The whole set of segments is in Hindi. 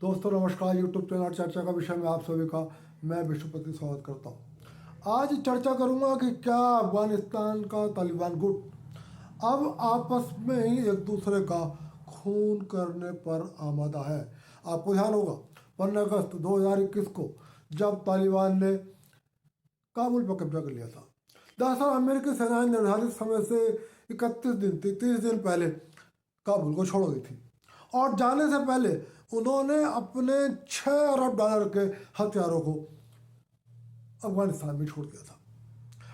दोस्तों नमस्कार। यूट्यूब चैनल चर्चा का विषय में आप सभी का मैं विश्वपति स्वागत करता हूँ। आज चर्चा करूँगा कि क्या अफगानिस्तान का तालिबान गुट अब आपस में ही एक दूसरे का खून करने पर आमादा है। आपको ध्यान होगा 15 अगस्त 2021 को जब तालिबान ने काबुल पर कब्जा कर लिया था। दरअसल अमेरिकी सेना निर्धारित समय से 30 दिन पहले काबुल को छोड़ गई थी और जाने से पहले उन्होंने अपने 6 अरब डॉलर के हथियारों को अफगानिस्तान में छोड़ दिया था।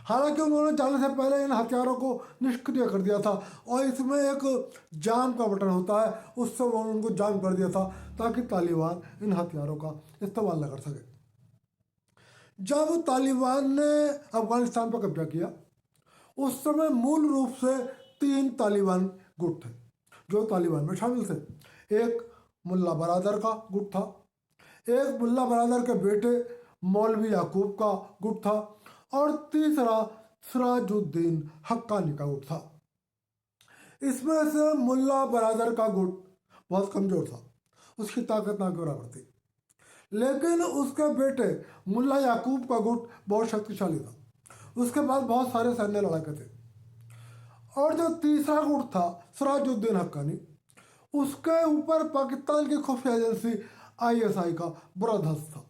हालांकि उन्होंने जाने से पहले इन हथियारों को निष्क्रिय कर दिया था और इसमें एक जाम का बटन होता है, उससे उन्होंने उनको जाम कर दिया था ताकि तालिबान इन हथियारों का इस्तेमाल न कर सके। जब तालिबान ने अफगानिस्तान पर कब्जा किया उस समय मूल रूप से 3 तालिबान गुट थे जो तालिबान में शामिल थे। एक मुल्ला बरादर का गुट था, एक मुल्ला बरादर के बेटे मौलवी याकूब का गुट था और तीसरा सिराजुद्दीन हक्कानी का गुट था। इसमें से मुल्ला बरादर का गुट बहुत कमजोर था, उसकी ताकत ना के बराबर थी, लेकिन उसके बेटे मुल्ला याकूब का गुट बहुत शक्तिशाली था। उसके पास बहुत सारे सैन्य लड़ाके थे। और जो तीसरा गुट था सिराजुद्दीन हक्कानी, उसके ऊपर पाकिस्तान की खुफिया एजेंसी ISI का बुरा धस था।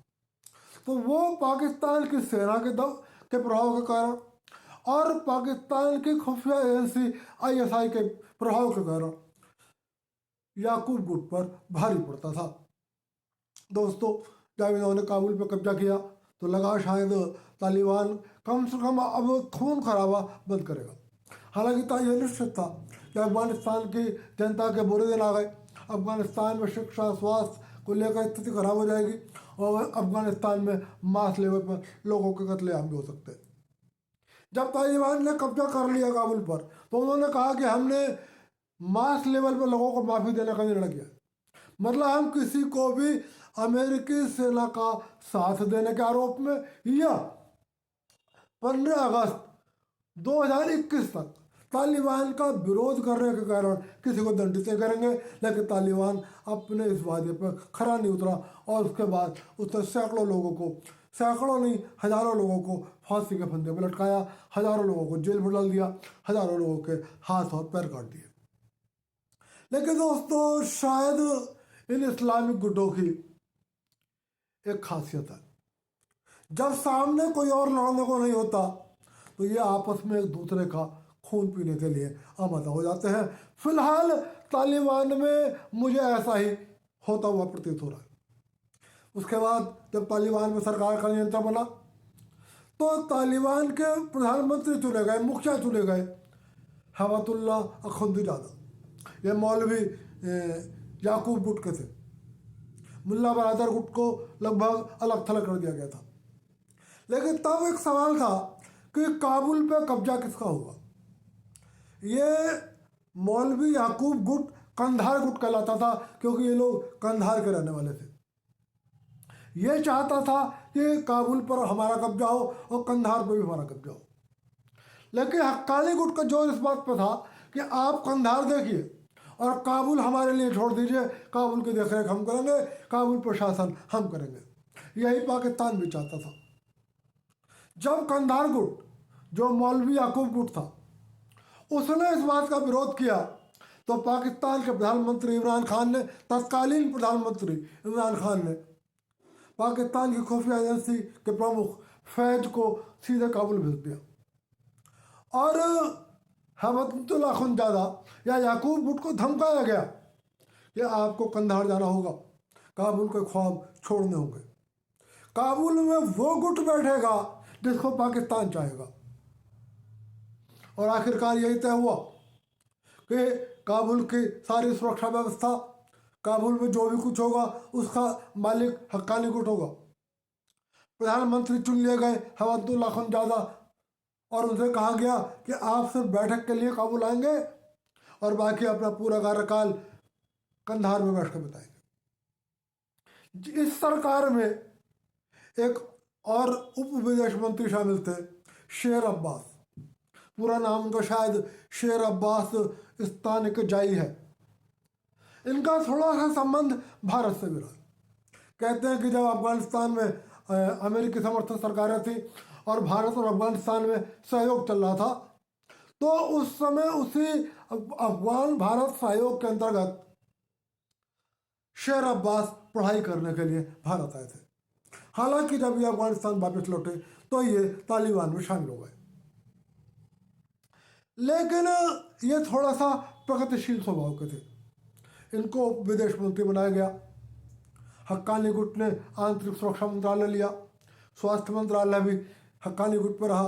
तो वो पाकिस्तान की सेना के प्रभाव के कारण और पाकिस्तान की खुफिया एजेंसी ISI के प्रभाव के कारण याकूब गुट पर भारी पड़ता था। दोस्तों जब इन्होंने काबुल पर कब्जा किया तो लगा शायद तालिबान कम से कम अब खून खराबा बंद करेगा। हालांकि यह निश्चित था कि अफगानिस्तान की जनता के बुरे दिन आ गए। अफगानिस्तान में शिक्षा स्वास्थ्य को लेकर स्थिति खराब हो जाएगी और अफगानिस्तान में मास लेवल पर लोगों के कत्लेआम भी हो सकते हैं। जब तालिबान ने कब्जा कर लिया काबुल पर तो उन्होंने कहा कि हमने मास लेवल पर लोगों को माफ़ी देने का निर्णय किया। मतलब हम किसी को भी अमेरिकी सेना का साथ देने के आरोप में या 15 अगस्त 2021 तक तालिबान का विरोध करने के कारण किसी को दंडित नहीं करेंगे। लेकिन तालिबान अपने इस वादे पर खरा नहीं उतरा और उसके बाद उसने सैकड़ों नहीं हजारों लोगों को फांसी के फंदे पर लटकाया, हजारों लोगों को जेल में डाल दिया, हजारों लोगों के हाथ और पैर काट दिए। लेकिन दोस्तों शायद इन इस्लामिक गुटों की एक खासियत है, जब सामने कोई और लड़ने को नहीं होता तो ये आपस में एक दूसरे का खून पीने के लिए आमादा हो जाते हैं। फिलहाल तालिबान में मुझे ऐसा ही होता हुआ प्रतीत हो रहा है। उसके बाद जब तालिबान में सरकार का नियंत्रण बना तो तालिबान के प्रधानमंत्री चुने गए, मुखिया चुने गए हवातुल्ला अखुंदीजादा। ये मौलवी याकूब गुट के थे। मुल्ला बरादर गुट को लगभग अलग थलग कर दिया गया था। लेकिन तब एक सवाल था कि काबुल पे कब्जा किसका होगा। ये मौलवी याकूब गुट कंधार गुट कहलाता था क्योंकि ये लोग कंधार के रहने वाले थे। ये चाहता था कि काबुल पर हमारा कब्जा हो और कंधार पर भी हमारा कब्जा हो। लेकिन हक्कानी गुट का जोर इस बात पर था कि आप कंधार देखिए और काबुल हमारे लिए छोड़ दीजिए, काबुल की देखरेख हम करेंगे, काबुल प्रशासन हम करेंगे। यही पाकिस्तान भी चाहता था। जब कंधार गुट जो मौलवी याकूब गुट था उसने इस बात का विरोध किया तो पाकिस्तान के प्रधानमंत्री इमरान खान ने, तत्कालीन प्रधानमंत्री इमरान खान ने पाकिस्तान की खुफिया एजेंसी के प्रमुख फैज को सीधे काबुल भेज दिया और हवातुल्ला अखुंदीजादा या याकूब गुट को धमकाया गया कि आपको कंधार जाना होगा, काबुल के ख्वाब छोड़ने होंगे। काबुल में वो गुट बैठेगा जिसको पाकिस्तान चाहेगा। और आखिरकार यही तय हुआ कि काबुल की सारी सुरक्षा व्यवस्था, काबुल में जो भी कुछ होगा उसका मालिक हक्कानी गुट होगा। प्रधानमंत्री चुन लिए गए हवातुल्ला अखुंदीजादा और उनसे कहा गया कि आप सिर्फ बैठक के लिए काबुल आएंगे और बाकी अपना पूरा कार्यकाल कंधार में बैठकर बताएंगे। इस सरकार में एक और उप विदेश मंत्री शामिल थे, शेर अब्बास। पूरा नाम उनका शायद शेर अब्बास इस्तानिक जाई है। इनका थोड़ा सा संबंध भारत से भी रहा। कहते हैं कि जब अफगानिस्तान में अमेरिकी समर्थन सरकारें थी और भारत और अफगानिस्तान में सहयोग चल रहा था, तो उस समय उसी अफगान भारत सहयोग के अंतर्गत शेर अब्बास पढ़ाई करने के लिए भारत आए थे। हालांकि जब ये अफगानिस्तान वापस लौटे तो ये तालिबान में शामिल हो गए, लेकिन ये थोड़ा सा प्रगतिशील स्वभाव के थे। इनको विदेश मंत्री बनाया गया। हक्कानी गुट ने आंतरिक सुरक्षा मंत्रालय लिया, स्वास्थ्य मंत्रालय भी हक्कानी गुट पर रहा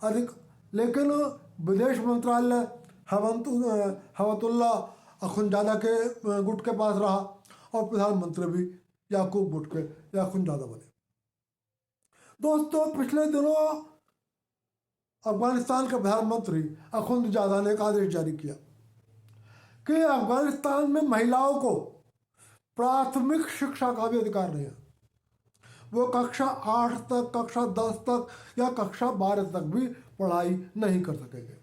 अधिक, लेकिन विदेश मंत्रालय हवतुल्ला अखुंजादा के गुट के पास रहा और प्रधानमंत्री भी याकूब गुट के अखुंजादा बने। दोस्तों, पिछले दिनों अफगानिस्तान के प्रधानमंत्री अखुंजादा ने एक आदेश जारी किया कि अफगानिस्तान में महिलाओं को प्राथमिक शिक्षा का भी अधिकार नहीं है। वो कक्षा 8 तक, कक्षा 10 तक या कक्षा 12 तक भी पढ़ाई नहीं कर सकेंगे।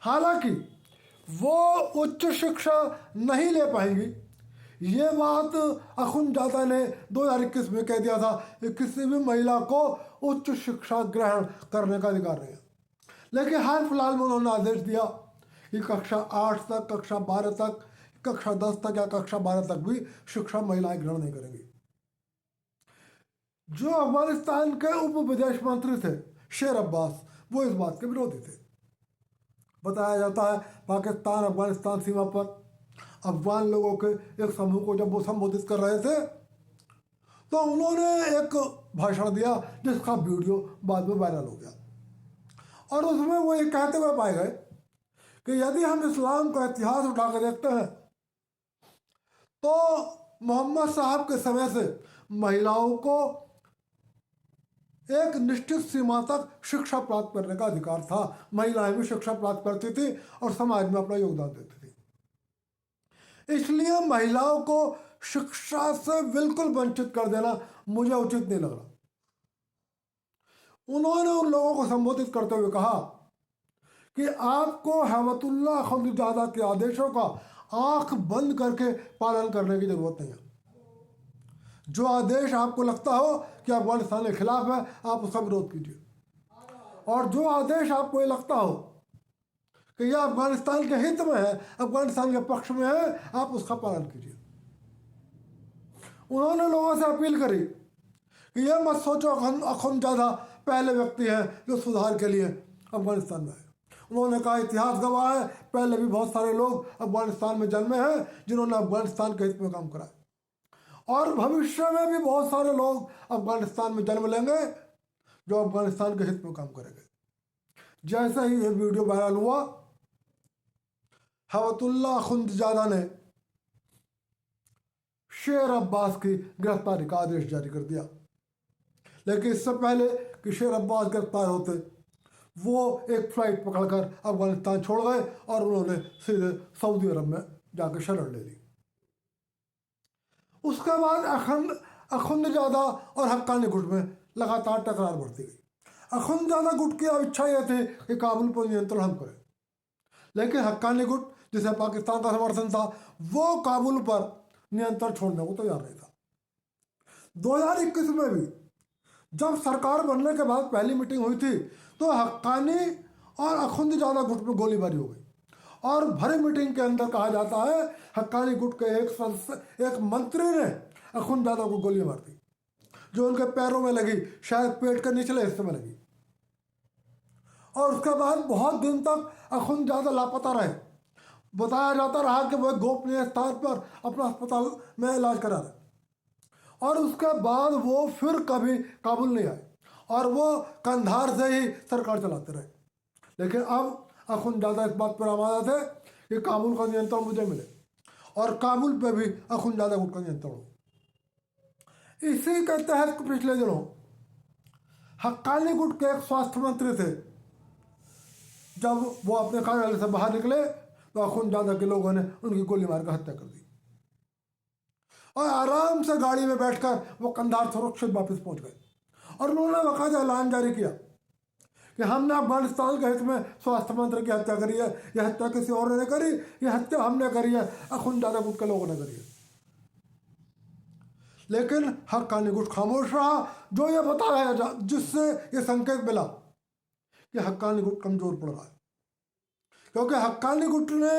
हालांकि वो उच्च शिक्षा नहीं ले पाएंगी। ये बात अखुंजादा ने 2021 में कह दिया था कि किसी भी महिला को उच्च शिक्षा ग्रहण करने का अधिकार नहीं है। लेकिन हाल फिलहाल में उन्होंने आदेश दिया कि कक्षा 8 तक, कक्षा 12 तक, कक्षा 10 तक या कक्षा 12 तक भी शिक्षा महिलाएं ग्रहण नहीं करेंगी। जो अफगानिस्तान के उप विदेश मंत्री थे शेर अब्बास, वो इस बात के विरोधी थे। बताया जाता है पाकिस्तान अफगानिस्तान सीमा पर अफगान लोगों के एक समूह को जब वो संबोधित कर रहे थे तो उन्होंने एक भाषण दिया जिसका वीडियो बाद में वायरल हो गया, और उसमें वो ये कहते हुए पाए गए कि यदि हम इस्लाम का इतिहास उठा कर देखते हैं तो मोहम्मद साहब के समय से महिलाओं को एक निश्चित सीमा तक शिक्षा प्राप्त करने का अधिकार था। महिलाएं भी शिक्षा प्राप्त करती थी और समाज में अपना योगदान देती थी। इसलिए महिलाओं को शिक्षा से बिल्कुल वंचित कर देना मुझे उचित नहीं लग रहा। उन्होंने उन लोगों को संबोधित करते हुए कहा कि आपको हवतुल्ला अखुंजादा के आदेशों का आंख बंद करके पालन करने की जरूरत नहीं है। जो आदेश आपको लगता हो कि अफगानिस्तान के खिलाफ है, आप उसका विरोध कीजिए, और जो आदेश आपको ये लगता हो कि यह अफगानिस्तान के हित में है, अफगानिस्तान के पक्ष में है, आप उसका पालन कीजिए। उन्होंने लोगों से अपील करी कि यह मत सोचो अखुंजादा पहले व्यक्ति हैं जो सुधार के लिए अफगानिस्तान में है। उन्होंने कहा इतिहास गवाह है, पहले भी बहुत सारे लोग अफगानिस्तान में जन्मे हैं जिन्होंने अफगानिस्तान के हित में काम करा है, और भविष्य में भी बहुत सारे लोग अफगानिस्तान में जन्म लेंगे जो अफगानिस्तान के हित में काम करेंगे। जैसे ही ये वीडियो वायरल हुआ, हवतुल्ला अखुंजादा ने शेर अब्बास की गिरफ्तारी का आदेश जारी कर दिया। लेकिन इससे पहले कि शेर अब्बास गिरफ्तार होते, वो एक फ्लाइट पकड़कर अफगानिस्तान छोड़ गए और उन्होंने सीधे सऊदी अरब में जाकर शरण ले ली। उसके बाद अखुंजादा और हक्कानी गुट में लगातार टकरार बढ़ती गई। अखुंजादा गुट की अब इच्छा यह थी कि काबुल पर नियंत्रण हम करें, लेकिन हक्कानी गुट जिसे पाकिस्तान का समर्थन था, वो काबुल पर नियंत्रण छोड़ने को तैयार नहीं था। 2021 में भी जब सरकार बनने के बाद पहली मीटिंग हुई थी तो हक्कानी और अखुंजादा गुट में गोलीबारी हो गई, और भरी मीटिंग के अंदर कहा जाता है हक्कानी गुट के एक मंत्री ने अखुंजादा को गोली मार दी, जो उनके पैरों में लगी, शायद पेट के निचले हिस्से में लगी, और उसके बाद बहुत दिन तक अखुंजादा लापता रहे। बताया जाता रहा कि वह गोपनीय स्थान पर अपना अस्पताल में इलाज करा रहे, और उसके बाद वो फिर कभी काबुल नहीं आए और वो कंधार से ही सरकार चलाते रहे। लेकिन अब अखुंजादा इस बात पर आमादा थे कि काबुल का नियंत्रण मुझे मिले और काबुल पे भी अखुंजादा गुट का नियंत्रण हो। इसी के तहत पिछले दिनों हक्कानी गुट के एक स्वास्थ्य मंत्री थे, जब वो अपने कार्यालय से बाहर निकले तो अखुंजादा के लोगों ने उनकी गोली मारकर हत्या कर दी, और आराम से गाड़ी में बैठकर वो कंधार सुरक्षित वापस पहुंच गए। और उन्होंने बाकायदा ऐलान जारी किया कि हमने अफगानिस्तान के हित में स्वास्थ्य मंत्री की हत्या करी है, यह हत्या किसी और ने करी, यह हत्या हमने करी है, अखुंजादा गुट के लोगों ने करी है। लेकिन हक्कानी गुट खामोश रहा, जो ये बताया जिससे ये संकेत मिला कि हक्कानी गुट कमजोर पड़ रहा है, क्योंकि हक्कानी गुट ने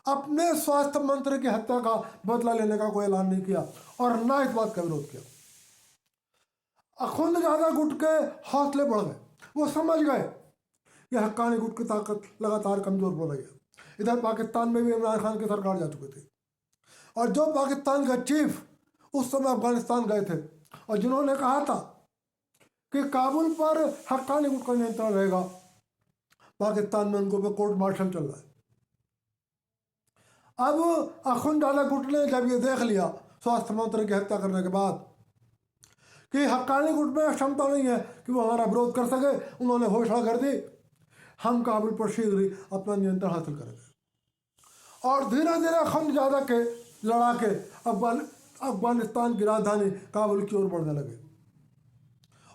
अपने स्वास्थ्य मंत्री की हत्या का बदला लेने का कोई ऐलान नहीं किया और ना इस बात का विरोध किया। अखुंदजादा गुट के हौसले बढ़ गए, वो समझ गए कि हक्कानी गुट की ताकत लगातार कमजोर पड़ रही है। इधर पाकिस्तान में भी इमरान खान की सरकार जा चुकी थी और जो पाकिस्तान का चीफ उस समय अफगानिस्तान गए थे और जिन्होंने कहा था कि काबुल पर हक्कानी गुट का नियंत्रण रहेगा, पाकिस्तान में उनको पे कोर्ट मार्शल चल रहा है। अब अखुंदजादा गुट ने जब ये देख लिया स्वास्थ्य मंत्री की हत्या करने के बाद कि हक्कानी गुट में क्षमता नहीं है कि वो हमारा विरोध कर सके, उन्होंने घोषणा कर दी हम काबुल पर शीघ्र ही अपना नियंत्रण हासिल करेंगे। और धीरे धीरे अखुंदजादा के लड़ाके अफगानिस्तान की राजधानी काबुल की ओर बढ़ने लगे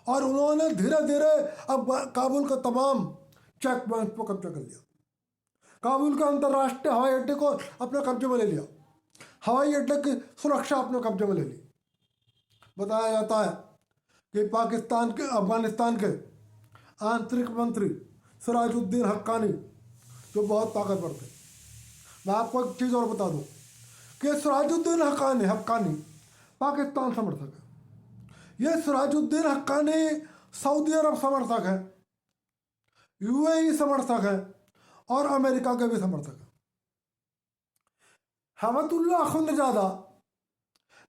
और उन्होंने धीरे धीरे अब काबुल का तमाम चेक पॉइंट पर कब्जा कर लिया। काबुल के अंतर्राष्ट्रीय हवाई अड्डे को अपने कब्जे में ले लिया, हवाई अड्डे की सुरक्षा अपने कब्जे में ले ली। बताया जाता है कि पाकिस्तान के अफगानिस्तान के आंतरिक मंत्री सिराजुद्दीन हक्कानी जो बहुत ताकतवर थे, मैं आपको एक चीज़ और बता दूं कि सिराजुद्दीन हक्कानी पाकिस्तान समर्थक है। ये सिराजुद्दीन हक्कानी सऊदी अरब समर्थक है, यूएई समर्थक है और अमेरिका के भी समर्थक है। हबतुल्लाह अखुंदजादा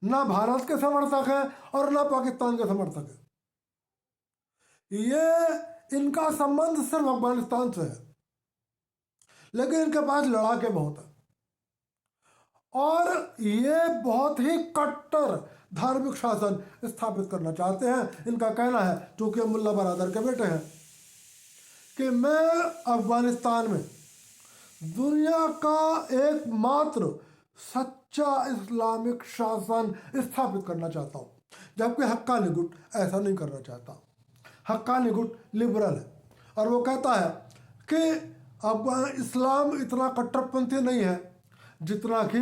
ना भारत के समर्थक है और ना पाकिस्तान के समर्थक है। ये इनका संबंध सिर्फ अफगानिस्तान से है, लेकिन इनके पास लड़ाके बहुत है और ये बहुत ही कट्टर धार्मिक शासन स्थापित करना चाहते हैं। इनका कहना है, चूंकि मुल्ला बरादर के बेटे हैं, कि मैं अफगानिस्तान में दुनिया का एकमात्र सच्चा इस्लामिक शासन स्थापित करना चाहता हूँ, जबकि हक्कानी गुट ऐसा नहीं करना चाहता। हक्कानी गुट लिबरल है और वो कहता है कि इस्लाम इतना कट्टरपंथी नहीं है जितना कि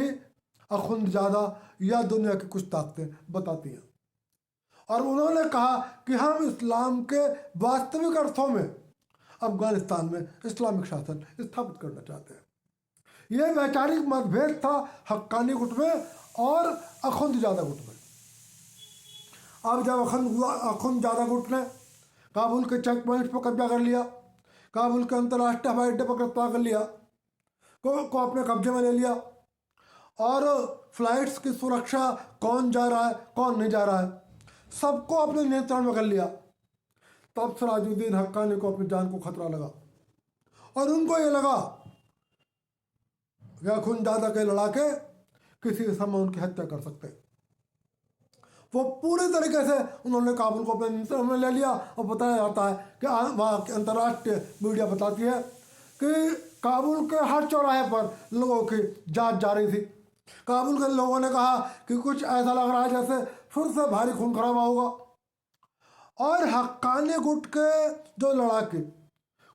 अखुंदजादा या दुनिया की कुछ ताकतें बताती हैं। और उन्होंने कहा कि हम इस्लाम के वास्तविक अर्थों में अफगानिस्तान में इस्लामिक शासन स्थापित करना चाहते हैं। यह वैचारिक मतभेद था हक्कानी गुट में और अखुंदजादा गुट में। अब जब अखुंदजादा गुट ने काबुल के चेक पॉइंट पर कब्जा कर लिया, काबुल के अंतर्राष्ट्रीय हवाई अड्डे पर गिरफ्तार कर लिया, को अपने कब्जे में ले लिया और फ्लाइट्स की सुरक्षा, कौन जा रहा है कौन नहीं जा रहा है, सबको अपने नियंत्रण में कर लिया, तब सिराजुद्दीन हक्कानी को अपनी जान को खतरा लगा और उनको ये लगा कि अखुंदजादा के लड़ाके किसी समय उनकी हत्या कर सकते। वो पूरे तरीके से उन्होंने काबुल को अपने नियंत्रण में ले लिया और बताया जाता है कि वहाँ की अंतर्राष्ट्रीय मीडिया बताती है कि काबुल के हर चौराहे पर लोगों की जांच जारी थी। काबुल के लोगों ने कहा कि कुछ ऐसा लग रहा है जैसे फिर से भारी खून खराबा होगा और हक्कानी गुट के जो लड़ाके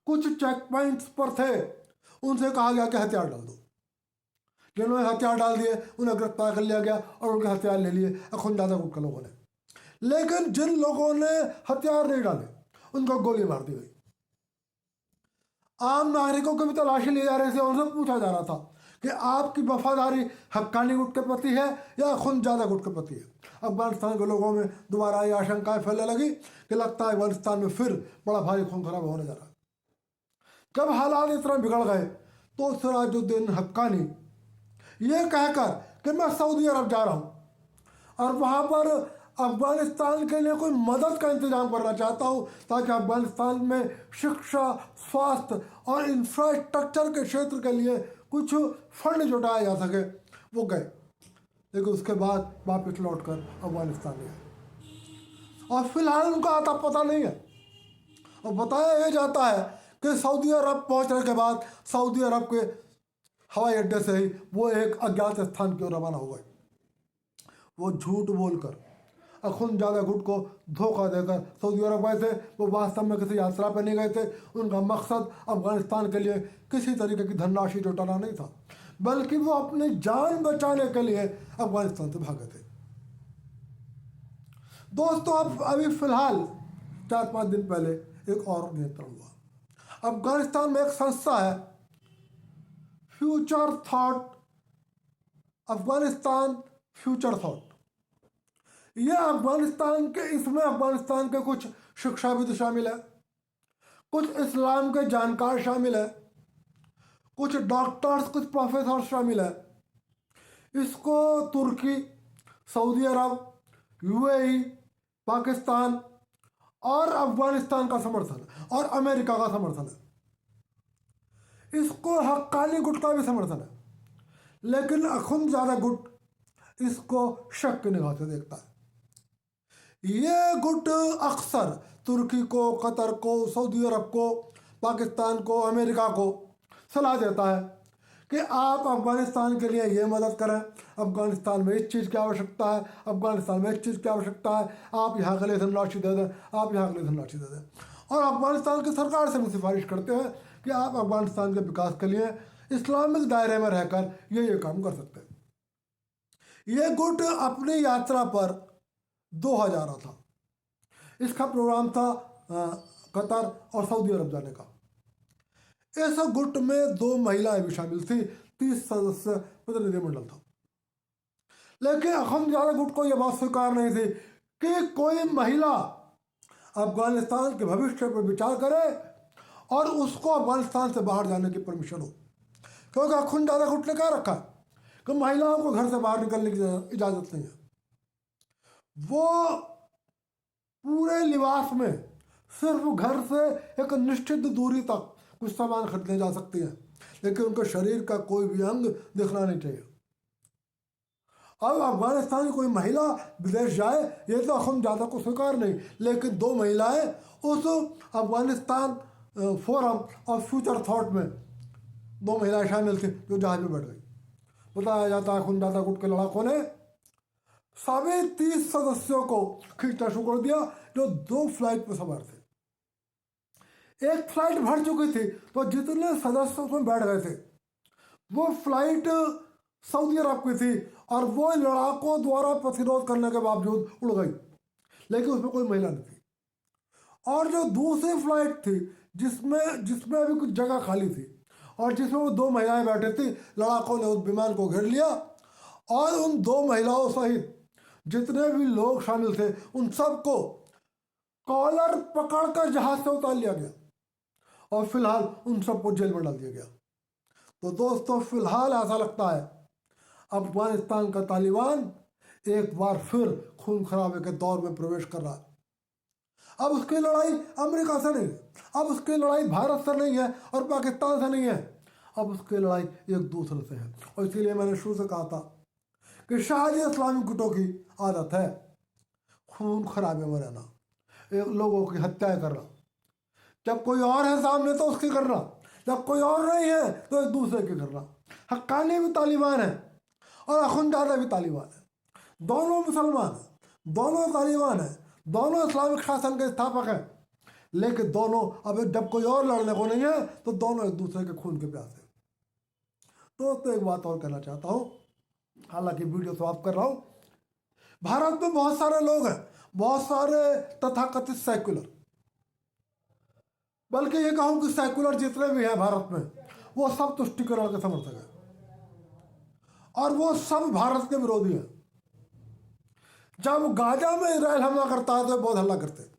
कुछ चेक पॉइंट्स पर थे उनसे कहा गया कि हथियार डाल दो। जिन्होंने हथियार डाल दिए उन्हें गिरफ्तार कर लिया गया और उनके हथियार ले लिए अखुंदजादा गुट के लोगों ने। लेकिन जिन लोगों ने हथियार नहीं डाले उनको गोली मार दी गई। आम नागरिकों की भी तलाशी ली जा रही थी, उनसे पूछा जा रहा था कि आपकी वफादारी हक्कानी गुट के प्रति है या अखुंदजादा गुट के प्रति है। अफगानिस्तान के लोगों में दोबारा ये आशंकाएं फैलने लगी कि लगता है अफगानिस्तान में फिर बड़ा भारी खून खराबा होने जा रहा है। जब हालात इस तरह बिगड़ गए तो सिराजुद्दीन हक्कानी ये कहकर कि मैं सऊदी अरब जा रहा हूँ और वहाँ पर अफगानिस्तान के लिए कोई मदद का इंतजाम करना चाहता हूँ ताकि अफगानिस्तान में शिक्षा, स्वास्थ्य और इंफ्रास्ट्रक्चर के क्षेत्र के लिए कुछ फंड जुटाया जा सके, वो गए। लेकिन उसके बाद वापस लौटकर अफगानिस्तान में आए और फिलहाल उनका आता पता नहीं है। और बताया यह जाता है कि सऊदी अरब पहुंचने के बाद सऊदी अरब के हवाई अड्डे से ही वो एक अज्ञात स्थान की ओर रवाना हो गए। वो झूठ बोलकर अखुंदजादा गुट को धोखा देकर सऊदी अरब गए थे। वो वास्तव में किसी यात्रा पर नहीं गए थे। उनका मकसद अफगानिस्तान के लिए किसी तरीके की धनराशि जुटाना नहीं था, बल्कि वो अपनी जान बचाने के लिए अफगानिस्तान से भागे थे। दोस्तों अब अभी फिलहाल 4-5 दिन पहले एक और नियंत्रण हुआ। अफगानिस्तान में एक संस्था है future thought, Afghanistan future thought. ये इसमें अफगानिस्तान के कुछ शिक्षाविद शामिल है, कुछ इस्लाम के जानकार शामिल है, कुछ डॉक्टर्स, कुछ प्रोफेसर शामिल है। इसको तुर्की, सऊदी अरब, यूएई, पाकिस्तान और अफगानिस्तान का समर्थन है और अमेरिका का समर्थन है। इसको हक्कानी गुट का भी समर्थन है, लेकिन अखुंदजादा गुट इसको शक की निगाह से देखता है। ये गुट अक्सर तुर्की को, कतर को, सऊदी अरब को, पाकिस्तान को, अमेरिका को सलाह देता है कि आप अफगानिस्तान के लिए ये मदद करें, अफगानिस्तान में इस चीज़ की आवश्यकता है, अफगानिस्तान में इस चीज़ की आवश्यकता है, आप यहाँ के लिए धनराशि दे दें, आप यहाँ के लिए धनराशि दे दें। और अफगानिस्तान की सरकार से भी सिफारिश करते हैं कि आप अफगानिस्तान के विकास के लिए इस्लामिक दायरे में रहकर ये काम कर सकते हैं। ये गुट अपनी यात्रा पर दोहा जा रहा था। इसका प्रोग्राम था कतर और सऊदी अरब जाने का। इस गुट में 2 महिलाएं भी शामिल थी, 30 सदस्य प्रतिनिधिमंडल था। लेकिन अखुंदजादा गुट को यह बात स्वीकार नहीं थी कि कोई महिला अफगानिस्तान के भविष्य पर विचार करे और उसको अफगानिस्तान से बाहर जाने की परमिशन हो, क्योंकि अखुंदजादा गुट ने क्या रखा कि महिलाओं को घर से बाहर निकलने की इजाज़त नहीं है। वो पूरे लिबास में सिर्फ घर से एक निश्चित दूरी तक कुछ सामान खरीदने जा सकती हैं, लेकिन उनके शरीर का कोई भी अंग दिखना नहीं चाहिए। अब अफगानिस्तान की कोई महिला विदेश जाए ये तो अखुंदजादा को स्वीकार नहीं, लेकिन 2 महिलाएं उस अफगानिस्तान फोरम और फ्यूचर थॉट में 2 महिलाएं शामिल थी जो जहाज में बैठ गई। बताया जाता है अखुंदजादा गुट के लड़ाकों ने सभी 30 सदस्यों को खींचना शुरू कर दिया जो 2 फ्लाइट पर सवार थे। एक फ्लाइट भर चुकी थी तो जितने सदस्य उसमें बैठ गए थे वो फ्लाइट सऊदी अरब की थी और वो लड़ाकों द्वारा प्रतिरोध करने के बावजूद उड़ गई, लेकिन उसमें कोई महिला नहीं थी। और जो दूसरी फ्लाइट थी जिसमें अभी कुछ जगह खाली थी और जिसमें वो 2 महिलाएं बैठे थी, लड़ाकों ने उस विमान को घेर लिया और उन 2 महिलाओं सहित जितने भी लोग शामिल थे उन सबको कॉलर पकड़कर जहाज से उतार लिया गया और फिलहाल उन सबको जेल में डाल दिया गया। तो दोस्तों फिलहाल ऐसा लगता है अफगानिस्तान का तालिबान एक बार फिर खून खराबे के दौर में प्रवेश कर रहा है। अब उसकी लड़ाई अमेरिका से नहीं है, अब उसकी लड़ाई भारत से नहीं है और पाकिस्तान से नहीं है, अब उसकी लड़ाई एक दूसरे से है। और इसीलिए मैंने शुरू से कहा था कि शायद इस्लामिक गुटों की आदत है खून खराबे में रहना, लोगों की हत्याएं करना। जब कोई और है सामने तो उसकी करना, जब कोई और नहीं है तो एक दूसरे की करना। हक्कानी भी तालिबान है और अखुंदजादा भी तालिबान है, दोनों मुसलमान हैं, दोनों तालिबान हैं, दोनों इस्लामिक शासन के स्थापक हैं, लेकिन दोनों अब जब कोई और लड़ने को नहीं है तो दोनों एक दूसरे के खून के प्यासे। तो एक बात और कहना चाहता हूँ, हालांकि वीडियो समाप्त कर रहा हूँ। भारत में बहुत सारे लोग हैं, बहुत सारे तथाकथित सेक्युलर, बल्कि ये कहूँ कि सेक्युलर जितने भी हैं भारत में वो सब तुष्टिकरण के समर्थक हैं और वो सब भारत के विरोधी हैं। जब गाजा में इजराइल हमला करता है तो बहुत हल्ला करते हैं,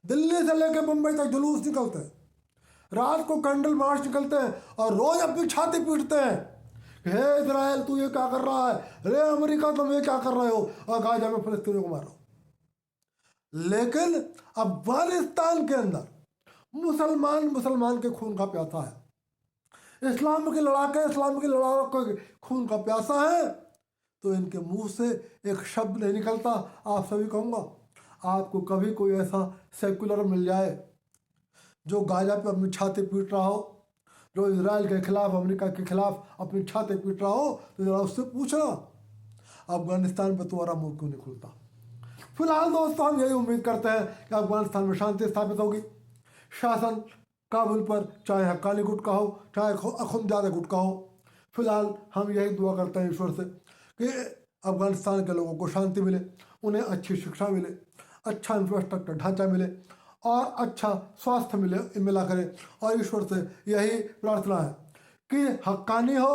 दिल्ली से लेकर मुंबई तक जुलूस निकलते हैं, रात को कैंडल मार्च निकलते हैं और रोज अपनी छाती पीटते हैं, हे इजराइल तू ये क्या कर रहा है, रे अमेरिका तुम ये क्या कर रहे हो, और गाजा में फिलिस्तीनियों को मारो। लेकिन अफगानिस्तान के अंदर मुसलमान के खून का प्यासा है, इस्लाम के लड़ाकों के खून का प्यासा है, तो इनके मुंह से एक शब्द नहीं निकलता। आप सभी कहूँगा आपको कभी कोई ऐसा सेक्युलर मिल जाए जो गाजा पे अपनी छाती पीट रहा हो, जो इजराइल के खिलाफ, अमेरिका के खिलाफ अपनी छाती पीट रहा हो, तो जरा उससे पूछना अफगानिस्तान पर तुम्हारा मुंह क्यों नहीं खुलता। फिलहाल दोस्तों हम यही उम्मीद करते हैं कि अफगानिस्तान में शांति स्थापित होगी, शासन काबुल पर चाहे हक्कानी गुट का हो चाहे अखुंदजादा गुट का हो। फिलहाल हम यही दुआ करते हैं ईश्वर से कि अफगानिस्तान के लोगों को शांति मिले, उन्हें अच्छी शिक्षा मिले, अच्छा इंफ्रास्ट्रक्चर ढांचा मिले और अच्छा स्वास्थ्य मिला करे। और ईश्वर से यही प्रार्थना है कि हक्कानी हो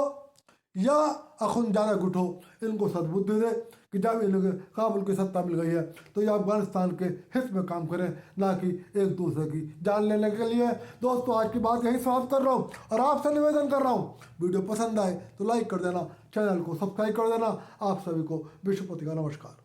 या अखुनजाना गुट हो, इनको सद्बुद्धि दे कि जब इन्हें काबुल की सत्ता मिल गई है तो ये अफगानिस्तान के हित में काम करें, ना कि एक दूसरे की जान लेने के लिए। दोस्तों, आज की बात यही समाप्त कर रहा हूँ और आपसे निवेदन कर रहा हूँ, वीडियो पसंद आए तो लाइक कर देना, चैनल को सब्सक्राइब कर देना। आप सभी को विश्वपति का नमस्कार।